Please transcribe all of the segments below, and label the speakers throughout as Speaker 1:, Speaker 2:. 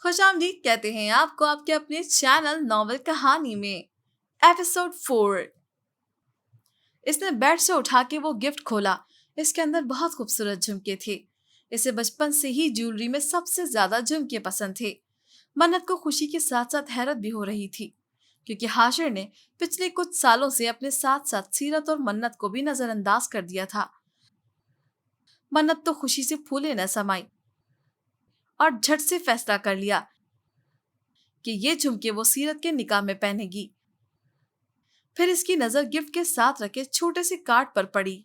Speaker 1: خوش آمدید کہتے ہیں آپ کو آپ کے اپنے چینل ناول کہانی میں۔ ایپیسوڈ 4۔ اس نے بیڈ سے اٹھا کے وہ گفٹ کھولا۔ اس کے اندر بہت خوبصورت جھمکے تھے۔ اسے بچپن سے ہی جیولری میں سب سے زیادہ جھمکے پسند تھے۔ منت کو خوشی کے ساتھ ساتھ حیرت بھی ہو رہی تھی، کیونکہ حاشر نے پچھلے کچھ سالوں سے اپنے ساتھ ساتھ سیرت اور منت کو بھی نظر انداز کر دیا تھا۔ منت تو خوشی سے پھولے نہ سمائی اور جھٹ سے فیصلہ کر لیا کہ یہ جھمکے وہ سیرت کے نکاح میں پہنے گی۔ پھر اس کی نظر گفٹ کے ساتھ رکھے چھوٹے سے کارڈ پر پڑی،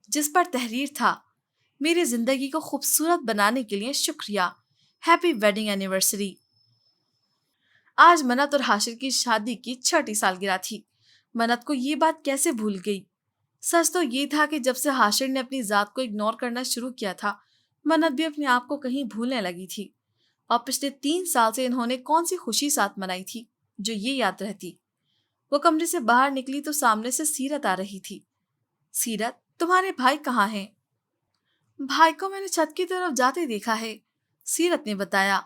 Speaker 1: جس پر تحریر تھا: میری زندگی کو خوبصورت بنانے کے لیے شکریہ، ہیپی ویڈنگ اینیورسری۔ آج منت اور حاشر کی شادی کی 6ٹھی سالگرہ تھی۔ منت کو یہ بات کیسے بھول گئی؟ سچ تو یہ تھا کہ جب سے حاشر نے اپنی ذات کو اگنور کرنا شروع کیا تھا، منت بھی اپنے آپ کو کہیں بھولنے لگی تھی۔ اور پچھلے 3 سال سے انہوں نے کون سی خوشی ساتھ منائی تھی جو یہ یاد رہتی؟ وہ کمرے سے باہر نکلی تو سامنے سے سیرت آ رہی تھی۔ سیرت، تمہارے بھائی کہاں ہیں؟ بھائی کو میں نے چھت کی طرف جاتے دیکھا ہے، سیرت نے بتایا۔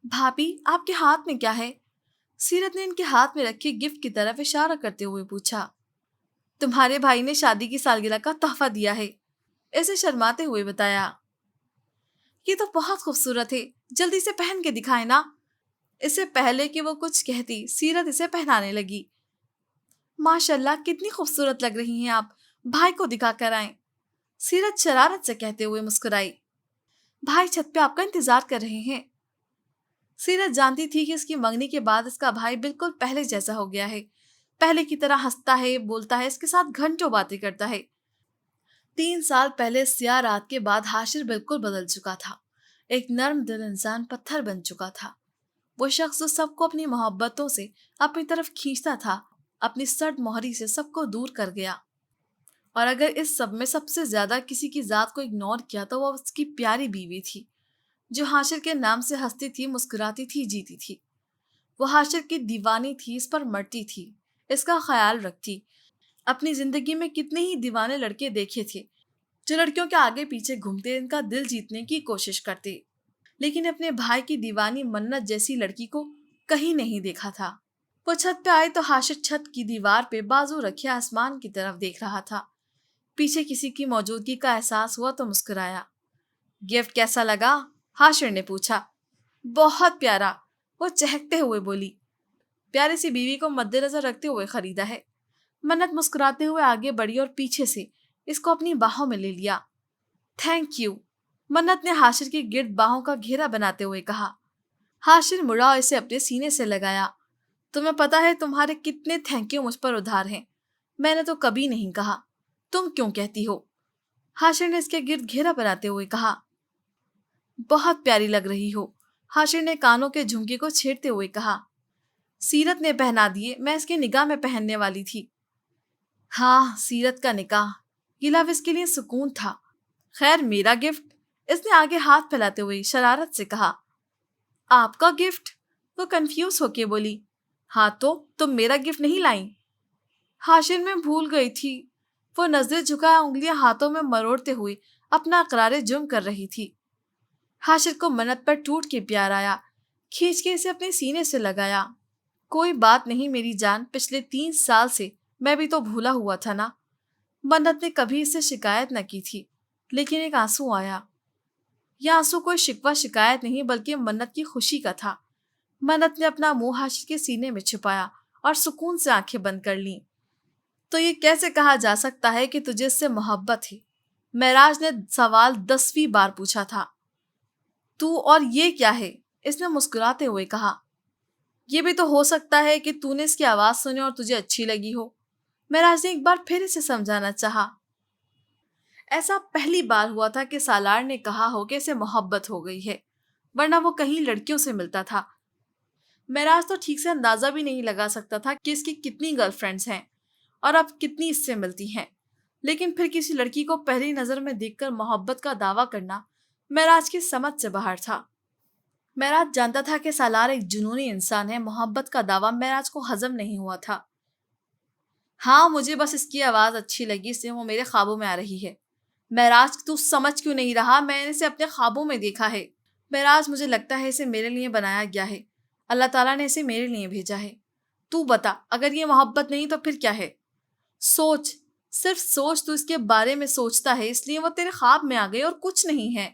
Speaker 1: بھابھی، آپ کے ہاتھ میں کیا ہے؟ سیرت نے ان کے ہاتھ میں رکھے گفٹ کی طرف اشارہ کرتے ہوئے پوچھا۔ تمہارے بھائی نے شادی کی سالگرہ کا تحفہ دیا ہے، اسے شرماتے ہوئے بتایا۔ یہ تو بہت خوبصورت ہے، جلدی سے پہن کے دکھائے نا۔ اس سے پہلے کہ وہ کچھ کہتی، سیرت اسے پہنانے لگی۔ ماشاءاللہ، کتنی خوبصورت لگ رہی ہیں آپ، بھائی کو دکھا کر آئیں، سیرت شرارت سے کہتے ہوئے مسکرائی۔ بھائی چھت پہ آپ کا انتظار کر رہے ہیں۔ سیرت جانتی تھی کہ اس کی منگنی کے بعد اس کا بھائی بالکل پہلے جیسا ہو گیا ہے، پہلے کی طرح ہنستا ہے، بولتا ہے، اس کے ساتھ گھنٹوں باتیں کرتا ہے۔ 3 سال پہلے سیاہ رات کے بعد حاشر بالکل بدل چکا تھا۔ ایک نرم دل انسان پتھر بن چکا تھا۔ وہ شخص جو سب کو اپنی محبتوں سے اپنی طرف کھینچتا تھا، اپنی سرد مہری سے سب کو دور کر گیا۔ اور اگر اس سب میں سب سے زیادہ کسی کی ذات کو اگنور کیا تو وہ اس کی پیاری بیوی تھی، جو حاشر کے نام سے ہنستی تھی، مسکراتی تھی، جیتی تھی۔ وہ حاشر کی دیوانی تھی، اس پر مرتی تھی، اس کا خیال رکھتی۔ اپنی زندگی میں کتنے ہی دیوانے لڑکے دیکھے تھے جو لڑکیوں کے آگے پیچھے گھومتے، ان کا دل جیتنے کی کوشش کرتے، لیکن اپنے بھائی کی دیوانی منت جیسی لڑکی کو کہیں نہیں دیکھا تھا۔ وہ چھت پہ آئے تو حاشر چھت کی دیوار پہ بازو رکھے آسمان کی طرف دیکھ رہا تھا۔ پیچھے کسی کی موجودگی کا احساس ہوا تو مسکرایا۔ گفٹ کیسا لگا؟ حاشر نے پوچھا۔ بہت پیارا، وہ چہکتے ہوئے بولی۔ پیاری سی بیوی کو مد نظر رکھتے ہوئے خریدا ہے۔ منت مسکراتے ہوئے آگے بڑھی اور پیچھے سے اس کو اپنی باہوں میں لے لیا۔ تھینک یو، منت نے حاشر کے گرد باہوں کا گھیرا بناتے ہوئے کہا۔ حاشر مڑا اور اسے اپنے سینے سے لگایا۔ تمہیں پتا ہے تمہارے کتنے تھینک یو مجھ پر ادھار ہیں، میں نے تو کبھی نہیں کہا، تم کیوں کہتی ہو؟ حاشر نے اس کے گرد گھیرا بناتے ہوئے کہا۔ بہت پیاری لگ رہی ہو، حاشر نے کانوں کے جھمکے کو چھیڑتے ہوئے کہا۔ سیرت نے پہنا دیے، میں اس کے نکاح میں پہننے والی تھی۔ ہاں، سیرت کا نکاح، یہ لفظ اس کے لیے سکون تھا۔ خیر، میرا گفٹ، اس نے آگے ہاتھ پھیلاتے ہوئے شرارت سے کہا۔ آپ کا گفٹ؟ وہ کنفیوز ہو کے بولی۔ ہاں تو تم میرا گفٹ نہیں لائیں؟ حاشر میں بھول گئی تھی۔ وہ نظریں جھکائے انگلیاں ہاتھوں میں مروڑتے ہوئے اپنا اقرار جرم کر رہی تھی۔ حاشر کو منت پر ٹوٹ کے پیار آیا، کھینچ کے اسے اپنے سینے سے لگایا۔ کوئی بات نہیں میری جان، پچھلے 3 سال سے میں بھی تو بھولا ہوا تھا نا۔ منت نے کبھی اس سے شکایت نہ کی تھی، لیکن ایک آنسو آیا۔ یہ آنسو کوئی شکوہ شکایت نہیں بلکہ منت کی خوشی کا تھا۔ منت نے اپنا منہ حاشر کے سینے میں چھپایا اور سکون سے آنکھیں بند کر لیں۔ تو یہ کیسے کہا جا سکتا ہے کہ تجھے اس سے محبت ہے؟ معراج نے سوال 10ویں بار پوچھا تھا۔ تو اور یہ کیا ہے؟ اس نے مسکراتے ہوئے کہا۔ یہ بھی تو ہو سکتا ہے کہ تو نے اس کی آواز سنی اور تجھے اچھی لگی ہو۔ معراج نے ایک بار پھر اسے سمجھانا چاہا۔ ایسا پہلی بار ہوا تھا کہ سالار نے کہا ہو کہ اسے محبت ہو گئی ہے، ورنہ وہ کہیں لڑکیوں سے ملتا تھا۔ معراج تو ٹھیک سے اندازہ بھی نہیں لگا سکتا تھا کہ اس کی کتنی گرل فرینڈز ہیں اور اب کتنی اس سے ملتی ہیں، لیکن پھر کسی لڑکی کو پہلی نظر میں دیکھ کر محبت کا دعویٰ کرنا معراج کی سمجھ سے باہر تھا۔ معراج جانتا تھا کہ سالار ایک جنونی انسان ہے، محبت کا دعویٰ معراج کو ہضم نہیں ہوا تھا۔ ہاں، مجھے بس اس کی آواز اچھی لگی، اس لیے وہ میرے خوابوں میں آ رہی ہے۔ معراج، تو سمجھ کیوں نہیں رہا؟ میں نے اسے اپنے خوابوں میں دیکھا ہے۔ معراج مجھے لگتا ہے اسے میرے لیے بنایا گیا ہے، اللہ تعالیٰ نے اسے میرے لیے بھیجا ہے۔ تو بتا، اگر یہ محبت نہیں تو پھر کیا ہے؟ سوچ، صرف سوچ، تو اس کے بارے میں سوچتا ہے اس لیے وہ تیرے خواب میں آ گئی اور کچھ نہیں ہے۔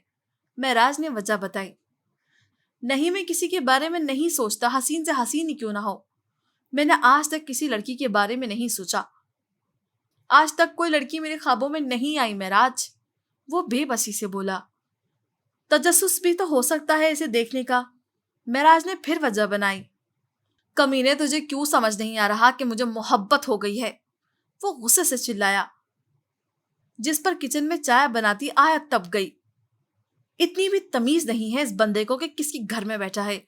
Speaker 1: معراج نے وجہ بتائی۔ نہیں، میں کسی کے بارے میں نہیں سوچتا، حسین سے حسین ہی کیوں نہ ہو۔ میں نے آج تک کسی لڑکی کے بارے میں نہیں سوچا، آج تک کوئی لڑکی میرے خوابوں میں نہیں آئی معراج، وہ بے بسی سے بولا۔ تجسس بھی تو ہو سکتا ہے اسے دیکھنے کا، معراج نے پھر وجہ بنائی۔ کمینے، تجھے کیوں سمجھ نہیں آ رہا کہ مجھے محبت ہو گئی ہے؟ وہ غصے سے چلایا، جس پر کچن میں چائے بناتی آیت تپ گئی۔ اتنی بھی تمیز نہیں ہے اس بندے کو کہ کس کی گھر میں بیٹھا ہے۔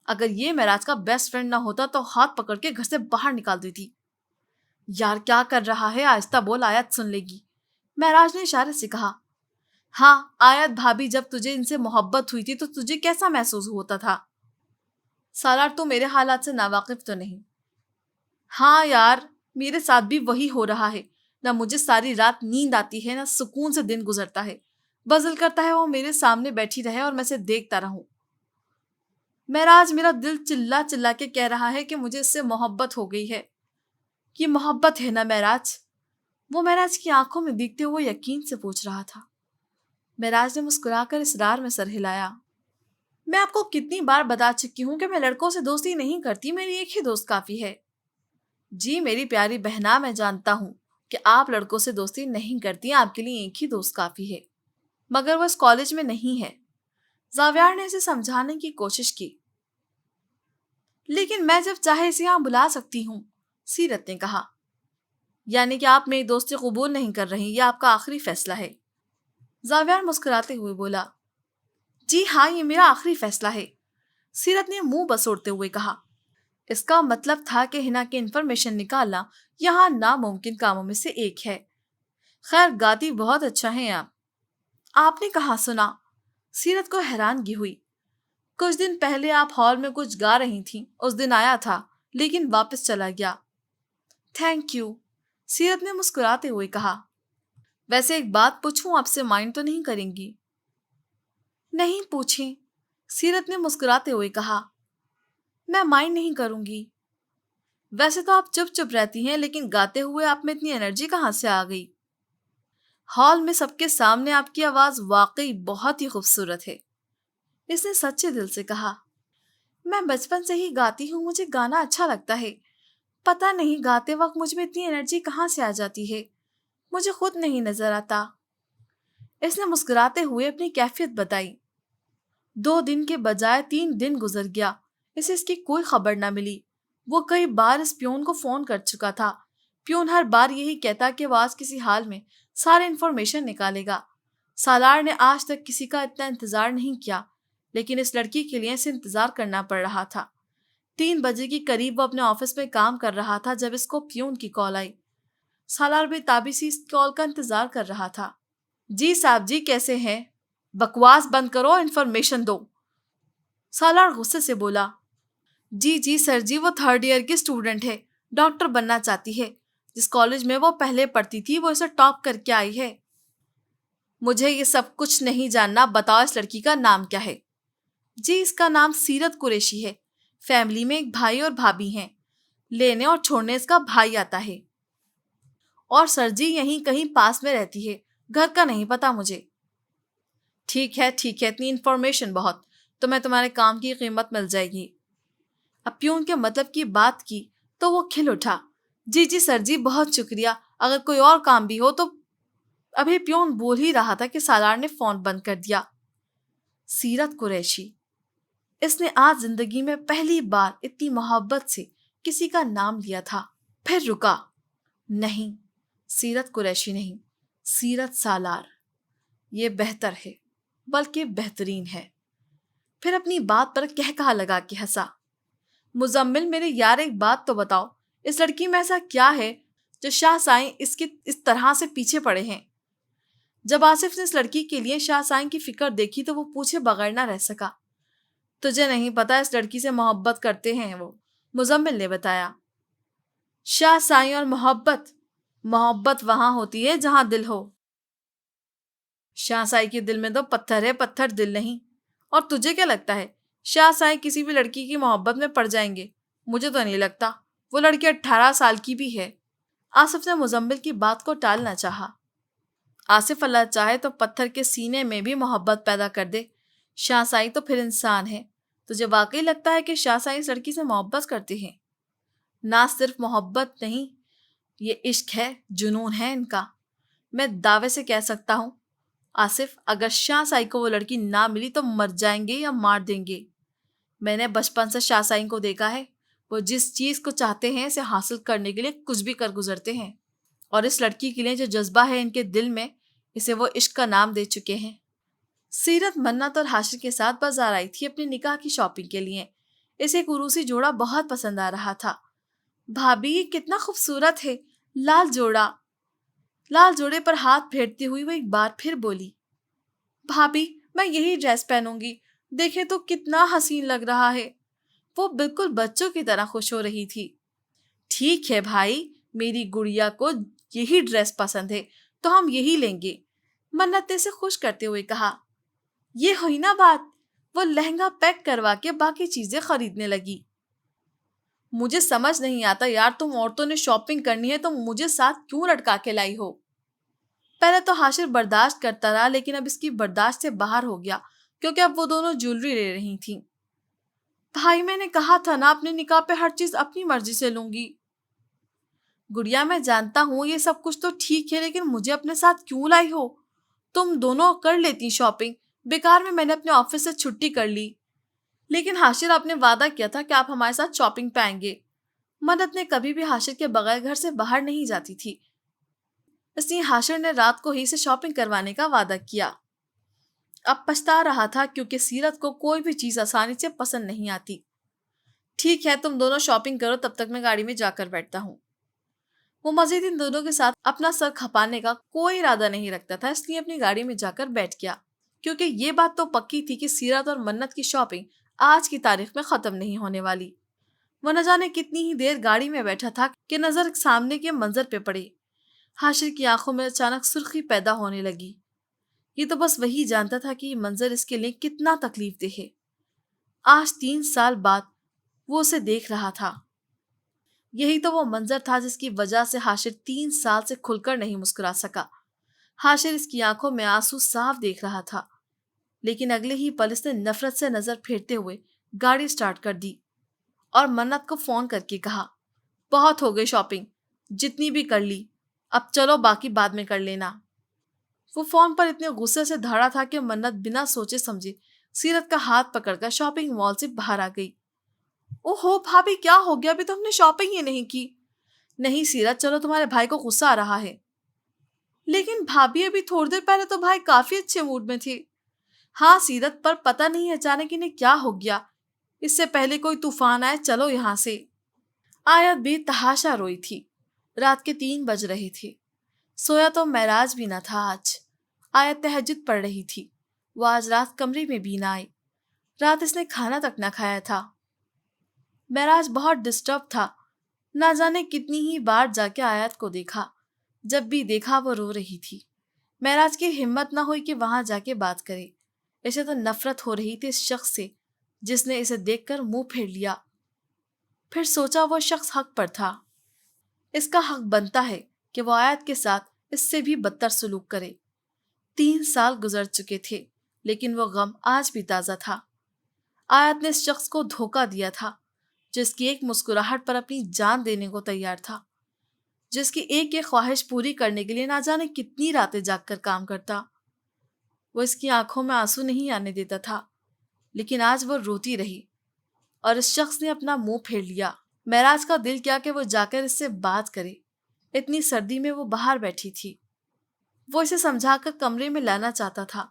Speaker 1: اگر یہ معراج کا بیسٹ فرینڈ نہ ہوتا تو ہاتھ پکڑ کے گھر سے باہر نکال دیتی۔ یار کیا کر رہا ہے، آہستہ بول، آیت سن لے گی، معراج نے اشارے سے کہا۔ ہاں آیت بھابھی، جب تجھے ان سے محبت ہوئی تھی تو تجھے کیسا محسوس ہوتا تھا؟ سالار، تو میرے حالات سے ناواقف تو نہیں؟ ہاں یار، میرے ساتھ بھی وہی ہو رہا ہے، نہ مجھے ساری رات نیند آتی ہے، نہ سکون سے دن گزرتا ہے، بس دل کرتا ہے وہ میرے سامنے بیٹھی رہے اور میں اسے دیکھتا رہوں۔ معراج، میرا دل چلا چلا کے کہہ رہا ہے کہ مجھے اس سے محبت ہو گئی ہے۔ یہ محبت ہے نا معراج؟ وہ معراج کی آنکھوں میں دیکھتے ہوئے یقین سے پوچھ رہا تھا۔ معراج نے مسکرا کر اصرار میں سر ہلایا۔ میں آپ کو کتنی بار بتا چکی ہوں کہ میں لڑکوں سے دوستی نہیں کرتی، میری ایک ہی دوست کافی ہے۔ جی میری پیاری بہنا، میں جانتا ہوں کہ آپ لڑکوں سے دوستی نہیں کرتی، آپ کے لیے ایک ہی دوست کافی ہے، مگر وہ اس کالج میں نہیں ہے۔ زاویار نے اسے سمجھانے کی کوشش کی۔ لیکن میں جب چاہے اسے یہاں بلا سکتی ہوں، سیرت نے کہا۔ یعنی کہ آپ میری دوستی قبول نہیں کر رہی، یہ آپ کا آخری فیصلہ ہے؟ زاویار مسکراتے ہوئے بولا۔ جی ہاں، یہ میرا آخری فیصلہ ہے، سیرت نے منہ بسوڑتے ہوئے کہا۔ اس کا مطلب تھا کہ ہنا کی انفارمیشن نکالنا یہاں ناممکن کاموں میں سے ایک ہے۔ خیر، گاتی بہت اچھا ہے آپ نے کہاں سنا؟ سیرت کو حیرانگی ہوئی۔ کچھ دن پہلے آپ ہال میں کچھ گا رہی تھیں، اس دن آیا تھا لیکن واپس چلا گیا۔ تھینک یو، سیرت نے مسکراتے ہوئے کہا۔ ویسے ایک بات پوچھوں، آپ سے مائنڈ تو نہیں کریں گی؟ نہیں پوچھیں، سیرت نے مسکراتے ہوئے کہا۔ میں مائنڈ نہیں کروں گی۔ ویسے تو آپ چپ چپ رہتی ہیں، لیکن گاتے ہوئے آپ میں اتنی انرجی کہاں سے آ گئی؟ ہال میں سب کے سامنے آپ کی آواز واقعی بہت ہی خوبصورت ہے، اس نے سچے دل سے کہا۔ میں بچپن سے ہی گاتی ہوں، مجھے گانا اچھا لگتا ہے، پتہ نہیں گاتے وقت مجھ میں اتنی انرجی کہاں سے آ جاتی ہے، مجھے خود نہیں نظر آتا۔ اس نے مسکراتے ہوئے اپنی کیفیت بتائی۔ 2 دن کے بجائے 3 دن گزر گیا، اسے اس کی کوئی خبر نہ ملی۔ وہ کئی بار اس پیون کو فون کر چکا تھا، پیون ہر بار یہی کہتا کہ وہ آج کسی حال میں سارے انفارمیشن نکالے گا۔ سالار نے آج تک کسی کا اتنا انتظار نہیں کیا، لیکن اس لڑکی کے لیے اسے انتظار کرنا پڑ رہا تھا۔ 3 بجے کی قریب وہ اپنے آفس میں کام کر رہا تھا جب اس کو پیون کی کال آئی۔ سالار بے تابی سی اس کال کا انتظار کر رہا تھا۔ جی صاحب جی، کیسے ہیں؟ بکواس بند کرو، انفارمیشن دو، سالار غصے سے بولا۔ جی سر جی، وہ 3rd ایئر کی اسٹوڈنٹ ہے، ڈاکٹر بننا چاہتی ہے، جس کالج میں وہ پہلے پڑھتی تھی وہ اسے ٹاپ کر کے آئی ہے۔ مجھے یہ سب کچھ نہیں جاننا، بتاؤ اس لڑکی کا نام کیا ہے؟ جی اس کا نام سیرت قریشی ہے، فیملی میں ایک بھائی اور بھابھی ہیں، لینے اور چھوڑنے اس کا بھائی آتا ہے۔ اور سر جی یہیں کہیں پاس میں رہتی ہے، گھر کا نہیں پتا مجھے۔ ٹھیک ہے، اتنی انفارمیشن بہت، تمہیں تمہارے کام کی قیمت مل جائے گی۔ اب پیون کے مطلب کی بات کی تو وہ کھل اٹھا۔ جی سر جی، بہت شکریہ، اگر کوئی اور کام بھی ہو تو… ابھی پیون بول ہی رہا تھا کہ سالار نے فون بند کر دیا۔ سیرت قریشی، اس نے آج زندگی میں پہلی بار اتنی محبت سے کسی کا نام لیا تھا۔ پھر رکا، نہیں، سیرت قریشی نہیں، سیرت سالار، یہ بہتر ہے، بلکہ بہترین ہے۔ پھر اپنی بات پر کہا لگا کے ہنسا۔ مزمل میرے یار، ایک بات تو بتاؤ، اس لڑکی میں ایسا کیا ہے جو شاہ سائیں اس طرح سے پیچھے پڑے ہیں؟ جب آصف نے اس لڑکی کے لیے شاہ سائیں کی فکر دیکھی تو وہ پوچھے بغیر نہ رہ سکا۔ تجھے نہیں پتا اس لڑکی سے محبت کرتے ہیں وہ، مزمل نے بتایا۔ شاہ سائیں اور محبت وہاں ہوتی ہے جہاں دل ہو۔ شاہ سائیں کے دل میں تو پتھر ہے، پتھر دل نہیں، اور تجھے کیا لگتا ہے شاہ سائیں کسی بھی لڑکی کی محبت میں پڑ جائیں گے؟ مجھے تو نہیں لگتا، وہ لڑکی 18 سال کی بھی ہے۔ آصف نے مزمل کی بات کو ٹالنا چاہا۔ آصف اللہ چاہے تو پتھر کے سینے میں بھی محبت پیدا کر دے، شاہ سائی تو پھر انسان ہے۔ تجھے واقعی لگتا ہے کہ شاہ سائی اس لڑکی سے محبت کرتے ہیں؟ نہ صرف محبت نہیں، یہ عشق ہے، جنون ہے ان کا۔ میں دعوے سے کہہ سکتا ہوں آصف، اگر شاہ سائی کو وہ لڑکی نہ ملی تو مر جائیں گے یا مار دیں گے۔ میں نے بچپن سے شاہ سائی کو دیکھا ہے، وہ جس چیز کو چاہتے ہیں اسے حاصل کرنے کے لیے کچھ بھی کر گزرتے ہیں، اور اس لڑکی کے لیے جو جذبہ ہے ان کے دل میں، اسے وہ عشق کا نام دے چکے ہیں۔ سیرت منت اور حاشر کے ساتھ بازار آئی تھی اپنی نکاح کی شاپنگ کے لیے۔ اسے ایک عروسی جوڑا بہت پسند آ رہا تھا۔ بھابھی یہ کتنا خوبصورت ہے، لال جوڑا۔ لال جوڑے پر ہاتھ پھیرتی ہوئی وہ ایک بار پھر بولی، بھابھی میں یہی ڈریس پہنوں گی، دیکھے تو کتنا حسین لگ رہا ہے۔ وہ بالکل بچوں کی طرح خوش ہو رہی تھی۔ ٹھیک ہے بھائی، میری گڑیا کو یہی ڈریس پسند ہے تو ہم یہی لیں گے، منت نے اسے خوش کرتے ہوئے کہا۔ یہ ہوئی نا بات، وہ لہنگا پیک کروا کے باقی چیزیں خریدنے لگی۔ مجھے سمجھ نہیں آتا یار، تم عورتوں نے شاپنگ کرنی ہے تو مجھے ساتھ کیوں لٹکا کے لائی ہو؟ پہلے تو حاشر برداشت کرتا رہا، لیکن اب اس کی برداشت سے باہر ہو گیا کیونکہ اب وہ دونوں جیولری لے رہی تھیں۔ بھائی میں نے کہا تھا نا اپنے نکاح پہ ہر چیز اپنی مرضی سے لوں گی۔ گڑیا میں جانتا ہوں یہ سب کچھ تو ٹھیک ہے، لیکن مجھے اپنے ساتھ کیوں لائی ہو؟ تم دونوں کر لیتی شاپنگ، بیکار میں نے اپنے آفس سے چھٹی کر لی۔ لیکن حاشر آپ نے وعدہ کیا تھا کہ آپ ہمارے ساتھ شاپنگ پہ آئیں گے۔ منت نے کبھی بھی حاشر کے بغیر گھر سے باہر نہیں جاتی تھی، اس لیے حاشر نے رات کو ہی سے شاپنگ کروانے کا وعدہ کیا۔ اب پچھتا رہا تھا کیونکہ سیرت کو کوئی بھی چیز آسانی سے پسند نہیں آتی۔ ٹھیک ہے تم دونوں شاپنگ کرو، تب تک میں گاڑی میں جا کر بیٹھتا ہوں۔ وہ مزید ان دونوں کے ساتھ اپنا سر کھپانے کا کوئی ارادہ نہیں رکھتا تھا، اس لیے اپنی گاڑی میں جا کر بیٹھ گیا، کیونکہ یہ بات تو پکی تھی کہ سیرت اور منت کی شاپنگ آج کی تاریخ میں ختم نہیں ہونے والی۔ وہ نہ جانے کتنی ہی دیر گاڑی میں بیٹھا تھا کہ نظر سامنے کے منظر پہ پڑی۔ حاشر کی آنکھوں میں اچانک سرخی پیدا ہونے لگی۔ یہ تو بس وہی جانتا تھا کہ یہ منظر اس کے لیے کتنا تکلیف دہ ہے۔ آج 3 سال بعد وہ اسے دیکھ رہا تھا۔ یہی تو وہ منظر تھا جس کی وجہ سے حاشر 3 سال سے کھل کر نہیں مسکرا سکا۔ حاشر اس کی آنکھوں میں آنسو صاف دیکھ رہا تھا، لیکن اگلے ہی پل اس نے نفرت سے نظر پھیرتے ہوئے گاڑی سٹارٹ کر دی اور منت کو فون کر کے کہا، بہت ہو گئی شاپنگ، جتنی بھی کر لی، اب چلو باقی بعد میں کر لینا۔ وہ فون پر اتنے غصے سے دھاڑا تھا کہ منت بنا سوچے سمجھے سیرت کا ہاتھ پکڑ کر شاپنگ مال سے باہر آ گئی۔ اوہو بھابھی کیا ہو گیا، ابھی تو ہم نے شاپنگ ہی نہیں کی۔ نہیں سیرت، چلو تمہارے بھائی کو غصہ آ رہا ہے۔ لیکن بھابھی ابھی تھوڑی دیر پہلے تو بھائی کافی اچھے موڈ میں تھے۔ ہاں سیرت، پر پتہ نہیں اچانک انہیں کیا ہو گیا، اس سے پہلے کوئی طوفان آئے، چلو یہاں سے۔ آیت بھی تحاشا روئی تھی۔ رات کے 3 بج رہے تھے۔ سویا تو معراج بھی نہ تھا آج۔ آیت تہجد پڑھ رہی تھی۔ وہ آج رات کمرے میں بھی نہ آئی۔ رات اس نے کھانا تک نہ کھایا تھا۔ معراج بہت ڈسٹرب تھا، نہ جانے کتنی ہی بار جا کے آیت کو دیکھا، جب بھی دیکھا وہ رو رہی تھی۔ معراج کی ہمت نہ ہوئی کہ وہاں جا کے بات کرے، اسے تو نفرت ہو رہی تھی اس شخص سے جس نے اسے دیکھ کر منہ پھیر لیا۔ پھر سوچا وہ شخص حق پر تھا، اس کا حق بنتا ہے کہ وہ آیت کے ساتھ اس سے بھی بدتر سلوک کرے۔ 3 سال گزر چکے تھے، لیکن وہ غم آج بھی تازہ تھا۔ آیت نے اس شخص کو دھوکہ دیا تھا جس کی ایک مسکراہٹ پر اپنی جان دینے کو تیار تھا، جس کی ایک ایک خواہش پوری کرنے کے لیے نہ جانے کتنی راتیں جاگ کر کام کرتا۔ وہ اس کی آنکھوں میں آنسو نہیں آنے دیتا تھا، لیکن آج وہ روتی رہی اور اس شخص نے اپنا منہ پھیر لیا۔ معراج کا دل کیا کہ وہ جا کر اس سے بات کرے۔ اتنی سردی میں وہ باہر بیٹھی تھی۔ وہ اسے سمجھا کر کمرے میں لانا چاہتا تھا۔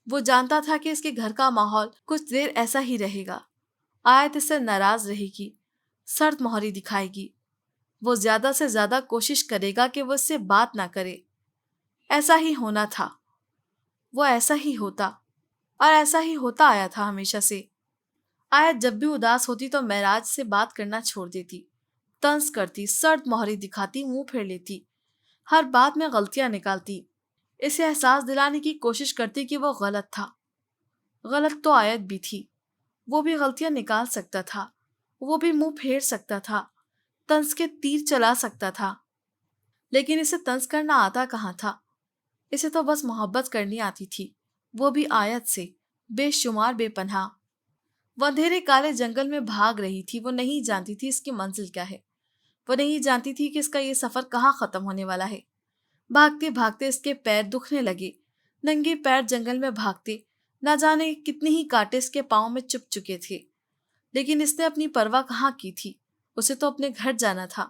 Speaker 1: وہ جانتا تھا کہ اس کے گھر کا ماحول کچھ دیر ایسا ہی رہے گا۔ آیت اس سے ناراض رہے گی، سرد مہری دکھائے گی۔ وہ زیادہ سے زیادہ کوشش کرے گا کہ وہ اس سے بات نہ کرے۔ ایسا ہی ہونا تھا، وہ ایسا ہی ہوتا، اور ایسا ہی ہوتا آیا تھا ہمیشہ سے۔ آیت جب بھی اداس ہوتی تو معراج سے بات کرنا چھوڑ دیتی، طنز کرتی، سرد مہری دکھاتی، منہ پھیر لیتی، ہر بات میں غلطیاں نکالتی، اسے احساس دلانے کی کوشش کرتی کہ وہ غلط تھا۔ غلط تو آیت بھی تھی، وہ بھی غلطیاں نکال سکتا تھا، وہ بھی منہ پھیر سکتا تھا، طنز کے تیر چلا سکتا تھا، لیکن اسے طنز کرنا آتا کہاں تھا؟ اسے تو بس محبت کرنی آتی تھی، وہ بھی آیت سے، بے شمار بے پناہ۔ وہ اندھیرے کالے جنگل میں بھاگ رہی تھی، وہ نہیں جانتی تھی اس کی منزل کیا ہے، وہ نہیں جانتی تھی کہ اس کا یہ سفر کہاں ختم ہونے والا ہے۔ بھاگتے بھاگتے اس کے پیر دکھنے لگے، ننگے پیر جنگل میں بھاگتے، نہ جانے کتنی ہی کانٹے اس کے پاؤں میں چپ چکے تھے، لیکن اس نے اپنی پرواہ کہاں کی تھی، اسے تو اپنے گھر جانا تھا۔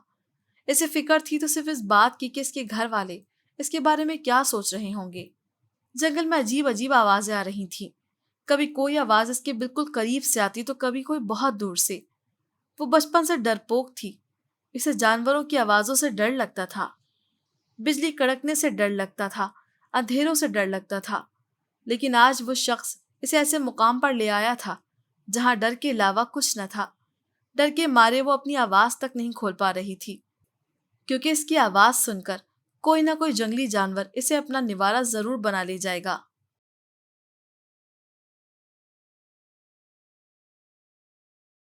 Speaker 1: اسے فکر تھی تو صرف اس بات کی کہ اس کے گھر والے اس کے بارے میں کیا سوچ رہے ہوں گے۔ جنگل میں عجیب عجیب آوازیں آ رہی تھیں، کبھی کوئی آواز اس کے بالکل قریب سے آتی تو کبھی کوئی بہت دور سے۔ وہ بچپن سے ڈرپوک تھی، اسے جانوروں کی آوازوں سے ڈر لگتا تھا، بجلی کڑکنے سے ڈر لگتا تھا، اندھیروں سے ڈر لگتا تھا، لیکن آج وہ شخص اسے ایسے مقام پر لے آیا تھا جہاں ڈر کے علاوہ کچھ نہ تھا۔ ڈر کے مارے وہ اپنی آواز تک نہیں کھول پا رہی تھی، کیونکہ اس کی آواز سن کر کوئی نہ کوئی جنگلی جانور اسے اپنا نوارہ ضرور بنا لے جائے گا۔